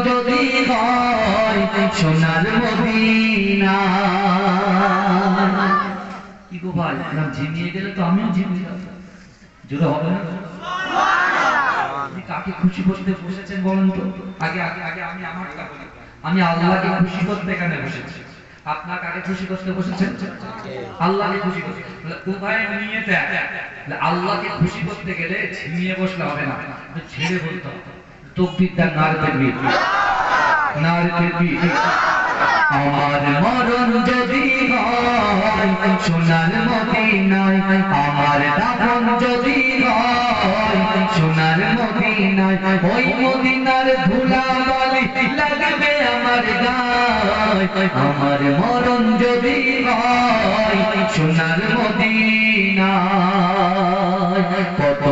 যদি হয় সোনার মদিনা। কি গো ভাই, ঝিমিয়ে গেলে তো আমিও ঝিমিয়ে যাব, জোরে হবে না? আপনি কাকে খুশি করতে বসেছেন বলেন তো? আগে আগে আগে আমি আমারটা বলি। আমি আল্লাহকে খুশি করতে এখানে বসেছি। আপনার কাকে খুশি করতে বসেছেন? আল্লাহকে খুশি করতে। উভয় নিয়তে আল্লাহকে খুশি করতে গেলে ঝিমিয়ে বসলে হবে না, ছেড়ে বলতে হবে। তাকবীর দেন, নারে তাকবীর, নারে তাকবীর। আমার মরণ যদি হয় সোনার মদিনায়, আমার দাফন যদি হয় সোনার মদিনায়, ওই মদিনার ধুলা বালি লাগবে আমার গায়। আমার মরণ যদি হয় সোনার মদিনায়, কত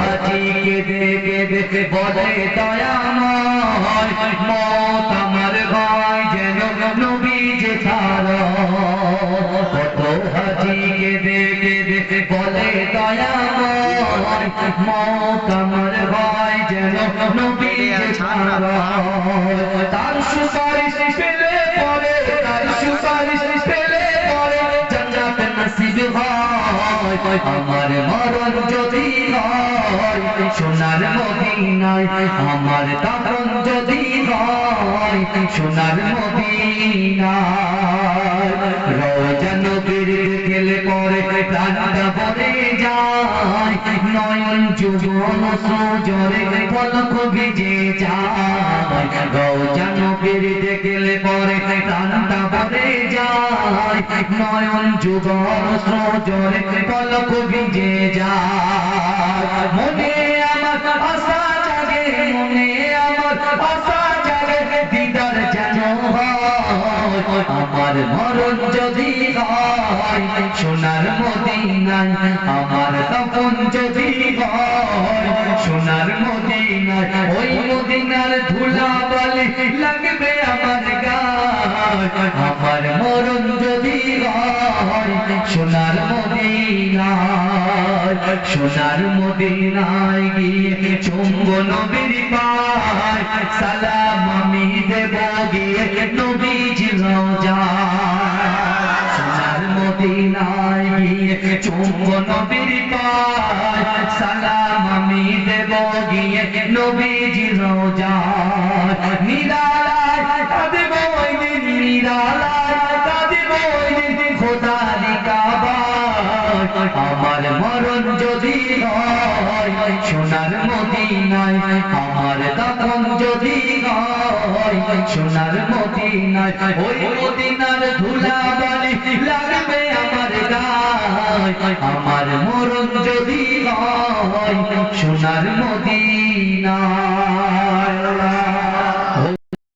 আজি কেঁদে কেঁদে বলে দয়াময়, মত আমার ভয় যেন নবীজি ছাড়া। কত হাজি কেঁদে কেঁদে বলে দয়াময়, মত আমার ভয় যেন নবীজি ছাড়া। তার সুপারিশ পেলে পরে, তার সুপারিশ পেলে পরে জান্নাত নসিব হয়। আমার মরণ যদি হয় সোনার মদিনায়, আমার দাফন যদি হয় সোনার মদিনায়। রওজা নবীর দেখলে পরে প্রাণটা ভরে যায়, নয়ন যুবন সুজরে পলক ভিজে যায়। রওজা নবীর দেখলে পরে প্রাণটা ভরে যায়, নয়ন যুবন সুজরে পলক ভিজে যায়। মনে আমার আশা জাগে, মনে আমার আশা জাগে, দিদার যেন হয়। আমার মরণ যদি হয় সোনার মদিনায়, আমার দাফন যদি হয় সোনার মদিনায়, ওই মদিনার ধুলা বালি লাগবে আমার গায়। আমার মরণ যদি হয় সোনার মদিনায়, সোনার মদিনায় গিয়ে চুম্ব নবীর পায়, সালাম আমি দেব গিয়ে নবীজি রওজায়। সোনার মদিনায় গিয়ে চুম্ব নবীর পায়, সালাম আমি দেব গিয়ে নবীজি রওজায়। নিরালায় কাঁদব ওই দিন, নিরালায় কাঁদব ওই দিন খোদার কাবায়। আমার মরণ যদি হয় সোনার মদিনায়, আমার দাফন যদি হয় সোনার মদিনায়, ওই মদিনার ধুলা বালি লাগবে আমার গায়। আমার মরণ যদি হয় সোনার মদিনায়।